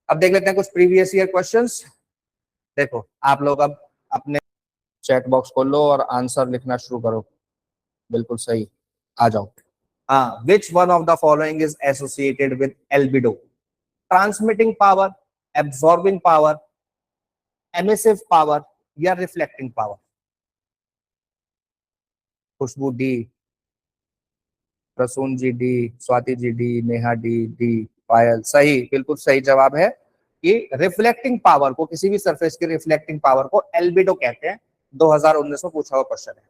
अब देख लेते हैं कुछ प्रीवियस ईयर क्वेश्चंस। देखो आप लोग अब अपने चैट बॉक्स खोल लो और आंसर लिखना शुरू करो। बिल्कुल सही, आ जाओ। हाँ, which one of the following is associated with albedo? Transmitting power, absorbing power, emissive power या reflecting power? Khushboo D, Prasoon ji D, Swati ji D, Neha D, D Payal. सही, बिल्कुल सही जवाब है कि रिफ्लेक्टिंग पावर को, किसी भी सरफेस की रिफ्लेक्टिंग पावर को एल्बिडो कहते हैं। 2019 में पूछा हुआ क्वेश्चन है।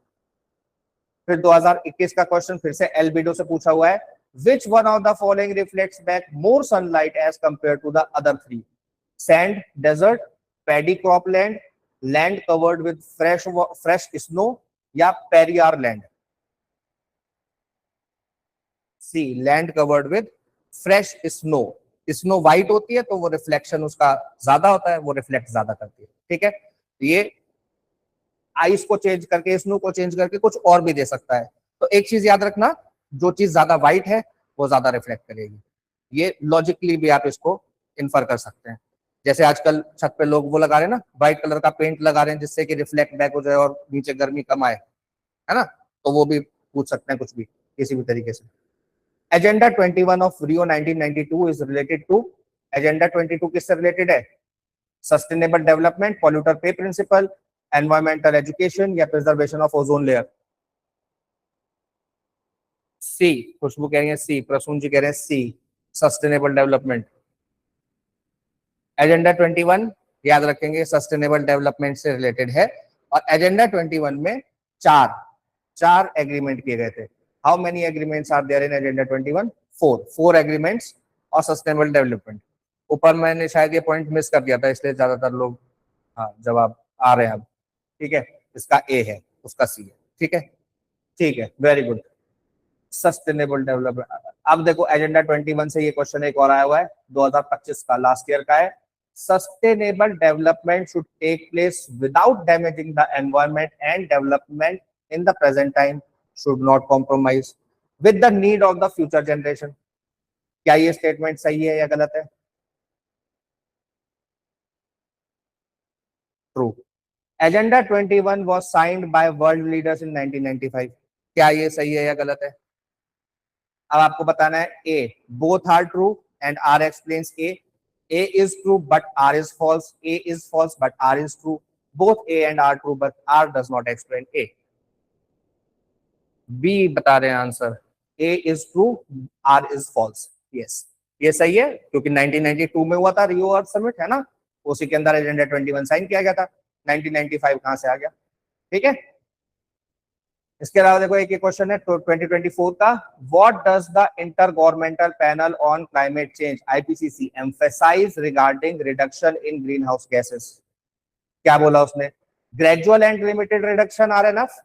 फिर 2021 का क्वेश्चन फिर से एल्बिडो से पूछा हुआ है। Which one of the following reflects back more sunlight as compared to the other three? Sand, desert, paddy cropland, land covered with fresh snow या prairie land? C, land covered with fresh snow. Snow white होती है तो वो reflection उसका ज्यादा होता है, वो रिफ्लेक्ट ज्यादा करती है। ठीक है, ये आइस को चेंज करके, स्नो को चेंज करके कुछ और भी दे सकता है। तो एक चीज याद रखना, जो चीज ज्यादा व्हाइट है वो ज्यादा रिफ्लेक्ट करेगी। ये लॉजिकली भी आप इसको इन्फर कर सकते हैं। जैसे आजकल छत पे लोग वो लगा रहे हैं ना, व्हाइट कलर का पेंट लगा रहे हैं जिससे कि रिफ्लेक्ट बैक हो जाए और नीचे गर्मी कम आए, है ना? तो वो भी पूछ सकते हैं कुछ भी, किसी भी तरीके से। Agenda 21 of Rio 1992 is related to? Agenda 22 किससे रिलेटेड है? Sustainable development, polluter pay principle, environmental education या preservation of ozone layer? C, Khushboo कह रही है सी, प्रसून जी कह रहे हैं सी, सस्टेनेबल डेवलपमेंट। एजेंडा 21 याद रखेंगे सस्टेनेबल डेवलपमेंट से रिलेटेड है। और एजेंडा 21 में चार चार एग्रीमेंट किए गए थे। How many agreements are there in agenda 21? Four agreements और सस्टेनेबल डेवलपमेंट। ऊपर मैंने शायद ये पॉइंट मिस कर दिया था, इसलिए ज्यादातर लोग हाँ जवाब आ रहे हैं अब। ठीक है, इसका ए है, उसका सी है। ठीक है, ठीक है, वेरी गुड। Sustainable development. अब देखो एजेंडा 21 से ये क्वेश्चन एक और आया हुआ है, 2025 का, लास्ट ईयर का है। Sustainable development should take place without damaging the environment and development in the present time should not compromise with the need of the future generation. क्या ये स्टेटमेंट सही है या गलत है? True. Agenda 21 was signed by world leaders in 1995। क्या ये सही है या गलत है? अब आपको बताना है A, both R true and R explains A is true but R is false, A is false but R is true, both A and R true but R does not explain A. B बता रहे हैं answer, A is true, R is false. Yes, ये सही है क्योंकि 1992 में हुआ था रियो अर्थ समिट, है ना? उसी के अंदर एजेंडा 21 साइन किया गया था। 1995 कहां से आ गया? ठीक है, इसके अलावा देखो एक क्वेश्चन है 2024 का। What does the intergovernmental panel on climate change IPCC emphasise regarding reduction in greenhouse gases? क्या बोला उसने? Gradual and limited reduction are enough,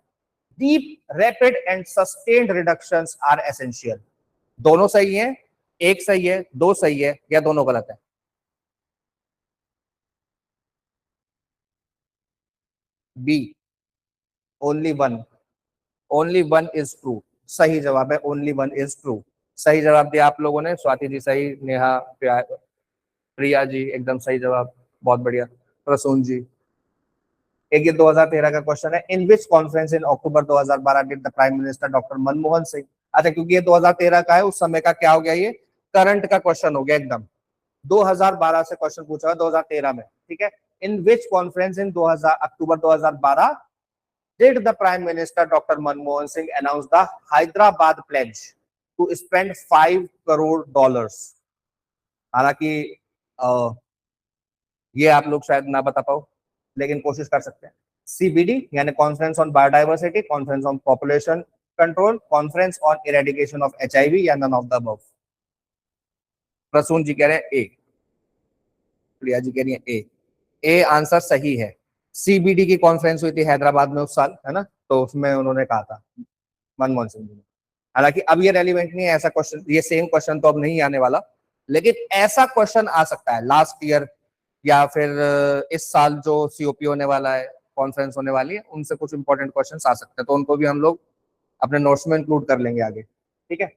deep rapid and sustained reductions are essential. दोनों सही है, एक सही है, दो सही है या दोनों गलत है? B, only one, only one is true. सही जवाब है, ओनली वन इज ट्रू। सही जवाब दिया आप लोगों ने, स्वाति जी सही, नेहा, प्रिया जी एकदम सही जवाब, बहुत बढ़िया, प्रसून जी। एक ये 2013 का क्वेश्चन है, in which conference in October 2012 did the prime minister doctor Manmohan Singh? अच्छा, क्योंकि ये 2013 का है, उस समय का क्या हो गया, ये करंट का क्वेश्चन हो गया एकदम। 2012 से क्वेश्चन पूछा है 2013 में। ठीक है, in which conference in 2000 October 2012 did the Prime Minister Dr. Manmohan Singh announce the Hyderabad pledge to spend $5 crore? हालांकि ये आप लोग शायद ना बता पाओ, लेकिन कोशिश कर सकते हैं। सीबीडी यानी conference on biodiversity, conference on population control, conference on eradication of HIV या none of the above? Prasoon ji कह रहे हैं ए, प्रिया जी कह रही है ए। ए आंसर सही है। सीबीडी की कॉन्फ्रेंस हुई थी हैदराबाद में उस साल, है ना? तो उसमें उन्होंने कहा था मनमोहन सिंह जी ने। हालांकि अब ये रेलिवेंट नहीं है ऐसा क्वेश्चन, ये सेम क्वेश्चन तो अब नहीं आने वाला, लेकिन ऐसा क्वेश्चन आ सकता है लास्ट ईयर या फिर इस साल जो सीओपी होने वाला है, कॉन्फ्रेंस होने वाली है, उनसे कुछ इंपॉर्टेंट क्वेश्चन आ सकते हैं, तो उनको भी हम लोग अपने नोट्स में इंक्लूड कर लेंगे आगे। ठीक है,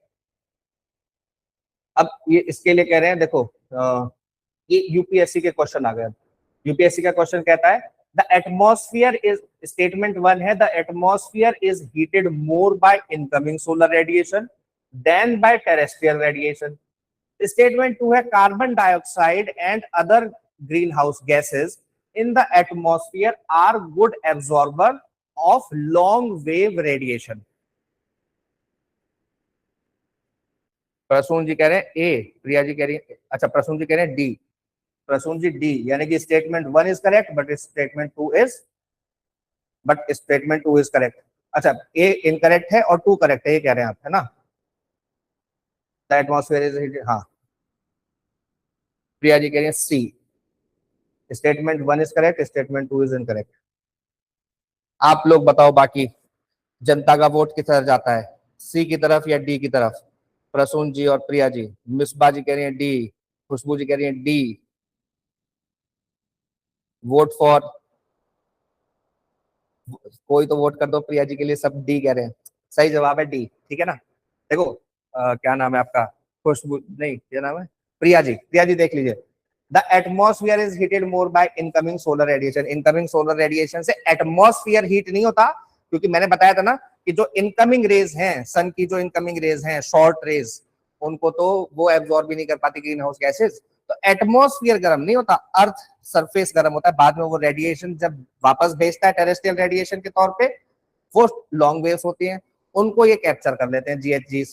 अब ये इसके लिए कह रहे हैं देखो ये यूपीएससी के क्वेश्चन आ गए। यूपीएससी का क्वेश्चन कहता है द एटमॉस्फेयर इज, स्टेटमेंट 1 है the atmosphere is heated more by incoming solar radiation than by terrestrial radiation. Statement 2 है carbon dioxide and other green house gases in the atmosphere are good absorber of long wave radiation. Prasoon ji कह रहे हैं ए, प्रिया जी कह रही है, अच्छा प्रसून जी कह रहे हैं डी। प्रसून जी डी, यानी कि statement 1 is correct but statement 2 is correct. अच्छा ए इनकरेक्ट है और 2 करेक्ट है, ये कह रहे हैं आप, है ना? द एटमॉस्फेयर इज हीटेड, हाँ। प्रिया जी कह रही है C, statement 1 is correct, statement 2 is incorrect. आप लोग बताओ बाकी जनता का वोट किस तरफ जाता है, सी की तरफ या डी की तरफ? प्रसून जी और प्रिया जी, मिसबा जी कह रही है डी, खुशबू जी कह रही है डी। वोट फॉर, कोई तो वोट कर दो प्रिया जी के लिए, सब डी कह रहे हैं। सही जवाब है डी, ठीक है ना? देखो क्या नाम है आपका, खुशबू नहीं, क्या नाम है, प्रिया जी। प्रिया जी देख लीजिए, the atmosphere is heated more by incoming solar radiation. Incoming solar radiation से एटमॉस्फेयर हीट नहीं होता, क्योंकि मैंने बताया था ना कि जो इनकमिंग रेज हैं, सन की जो इनकमिंग रेज हैं, शॉर्ट रेज, उनको तो वो एब्जॉर्ब भी नहीं कर पाती ग्रीन हाउस गैसेज। तो एटमॉस्फेयर गर्म नहीं होता, अर्थ सरफेस गर्म होता है। बाद में वो रेडिएशन जब वापस भेजता है टेरेस्ट्रियल रेडिएशन के तौर पे, वो लॉन्ग वेव्स होती हैं, उनको ये कैप्चर कर लेते हैं, जीएचजी,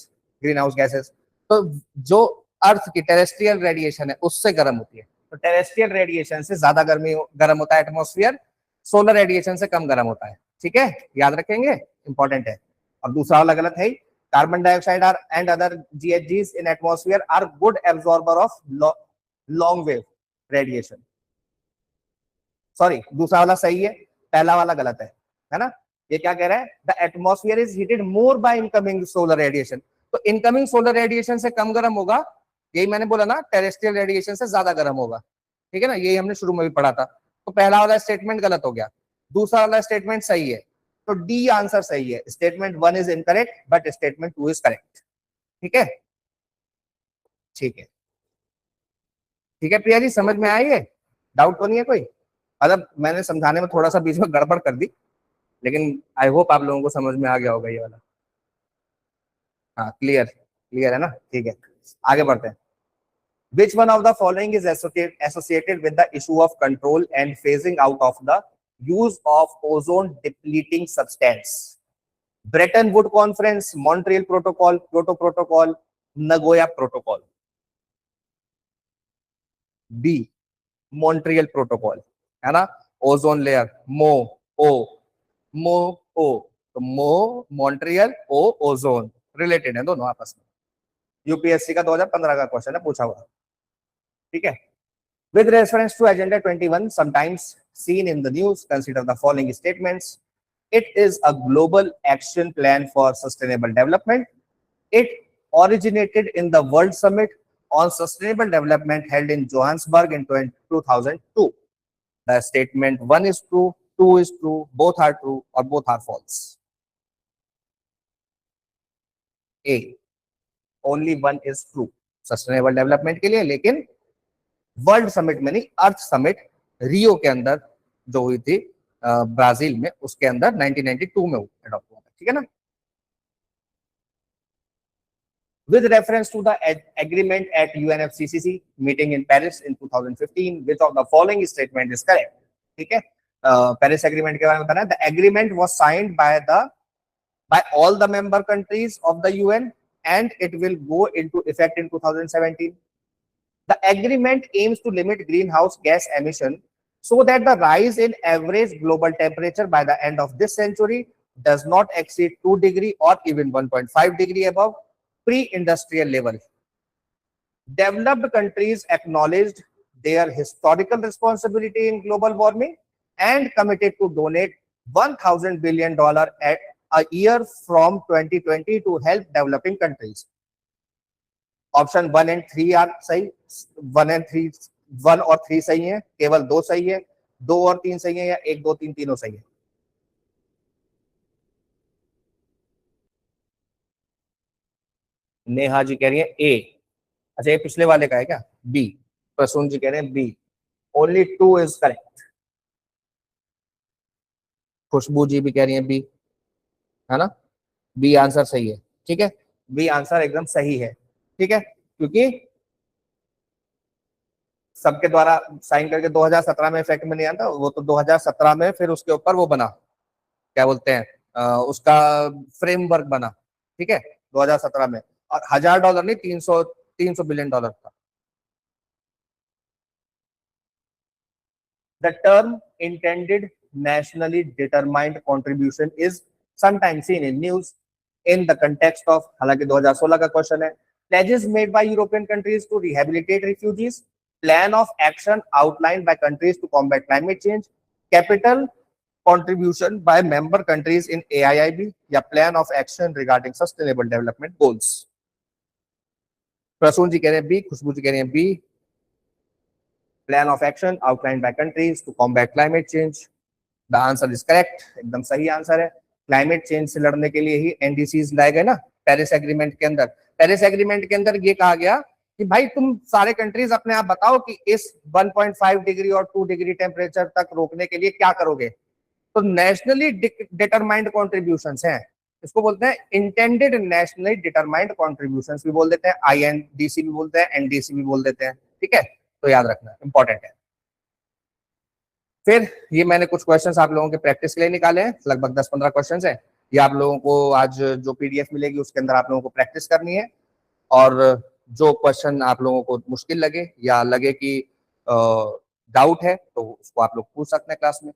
ग्रीन हाउस गैसेस। तो जो अर्थ की टेरेस्ट्रियल रेडिएशन है उससे गर्म होती है, तो टेरेस्ट्रियल रेडिएशन से ज्यादा गर्म होता है एटमॉस्फेयर, सोलर रेडिएशन से कम गर्म होता है। ठीक है, याद रखेंगे, इंपॉर्टेंट है। और दूसरा वाला गलत है, carbon dioxide are and other GHGs in atmosphere are good absorber of long wave radiation. Sorry, दूसरा वाला सही है, पहला वाला गलत है ना? ये क्या कह रहा है, the atmosphere is heated more by incoming solar radiation. तो इनकमिंग सोलर रेडिएशन से कम गर्म होगा, यही मैंने बोला ना, टेरेस्ट्रियल रेडिएशन से ज्यादा गर्म होगा। ठीक है ना, यही हमने शुरू में भी पढ़ा था। तो पहला वाला स्टेटमेंट गलत हो गया, दूसरा वाला स्टेटमेंट सही है, तो डी आंसर सही है। Statement 1 is incorrect but statement 2 is correct. ठीक है, ठीक है, ठीक है प्रिया जी, समझ में आई है? डाउट तो नहीं है कोई? मतलब मैंने समझाने में थोड़ा सा बीच में गड़बड़ कर दी, लेकिन आई होप आप लोगों को समझ में आ गया होगा ये वाला। हाँ, क्लियर, क्लियर है ना? ठीक है, आगे बढ़ते हैं। Which one of the following is associated with the issue of control and phasing out of the use of ozone depleting substance? Bretton Woods Conference, Montreal Protocol, Kyoto Protocol, Nagoya Protocol. B, Montreal Protocol, है ना? Ozone layer, मो ओ, तो Montreal, ozone, related है दोनों आपस में। UPSC का 2015 का क्वेश्चन है, पूछा हुआ। ठीक है, with reference to agenda 21 sometimes seen in the news, consider the following statements. It is a global action plan for sustainable development. It originated in the World Summit on Sustainable Development held in Johannesburg in 2002. The statement 1 is true, 2 is true, both are true, or both are false. A, only 1 is true, sustainable development के लिए, लेकिन world summit में नहीं, अर्थ summit रियो के अंदर जो हुई थी ब्राजील में, उसके अंदर 1992 में अडॉप्ट हुआ था। ठीक है ना? With reference to the agreement at UNFCCC meeting in Paris in 2015, which of the following statement is correct? ठीक है, पेरिस एग्रीमेंट के बारे में बताना है। The agreement was signed by all the member countries of the UN and it will go into effect in 2017. The agreement aims to limit greenhouse gas emission so that the rise in average global temperature by the end of this century does not exceed 2 degree or even 1.5 degree above pre-industrial level. Developed countries acknowledged their historical responsibility in global warming and committed to donate $1,000 billion a year from 2020 to help developing countries. Option 1 and 3 are सही, 1 and 3, 1 और 3 सही है, केवल 2 सही है, 2 और 3 सही है, या 1 2 3 तीनों सही है? नेहा जी कह रही है ए। अच्छा, ये पिछले वाले का है क्या? बी, प्रसून जी कह रहे हैं बी, ओनली 2 इज करेक्ट। खुशबू जी भी कह रही है बी, है ना, बी आंसर सही है। ठीक है, बी आंसर एकदम सही है। ठीक है, क्योंकि सबके द्वारा साइन करके 2017 में इफेक्ट में नहीं आता, वो तो 2017 में फिर उसके ऊपर वो बना, क्या बोलते हैं, उसका फ्रेमवर्क बना। ठीक है, 2017 में, और $1000 नहीं, 300 बिलियन डॉलर था। The term intended nationally determined contribution is sometimes seen in news in the context of, हालांकि 2016 का क्वेश्चन है, pledges made by European countries to rehabilitate refugees, plan of action outlined by countries to combat climate change, capital contribution by member countries in AIIB, या plan of action regarding sustainable development goals। Prasoon ji कह रहे हैं B, खुशबू जी कह रही हैं B, plan of action outline by countries to combat climate change. The answer is correct, एकदम सही answer है। क्लाइमेट चेंज से लड़ने के लिए ही एनडीसीज लाए गए ना पेरिस एग्रीमेंट के अंदर। पेरिस एग्रीमेंट के अंदर ये कहा गया कि भाई तुम सारे कंट्रीज अपने आप बताओ कि इस 1.5 डिग्री और 2 डिग्री टेम्परेचर तक रोकने के लिए क्या करोगे। तो नेशनली डिटरमाइंड कॉन्ट्रीब्यूशंस हैं, इसको बोलते हैं इंटेंडेड नेशनली डिटरमाइंड कॉन्ट्रीब्यूशंस भी बोल देते हैं, आईएनडीसी भी बोलते हैं, एनडीसी भी बोल देते हैं। ठीक है, तो याद रखना, इंपॉर्टेंट है। फिर ये मैंने कुछ क्वेश्चंस आप लोगों के प्रैक्टिस के लिए निकाले हैं, लगभग 10-15 क्वेश्चंस हैं। ये आप लोगों को आज जो पीडीएफ मिलेगी उसके अंदर आप लोगों को प्रैक्टिस करनी है, और जो क्वेश्चन आप लोगों को मुश्किल लगे या लगे कि डाउट है तो उसको आप लोग पूछ सकते हैं क्लास में।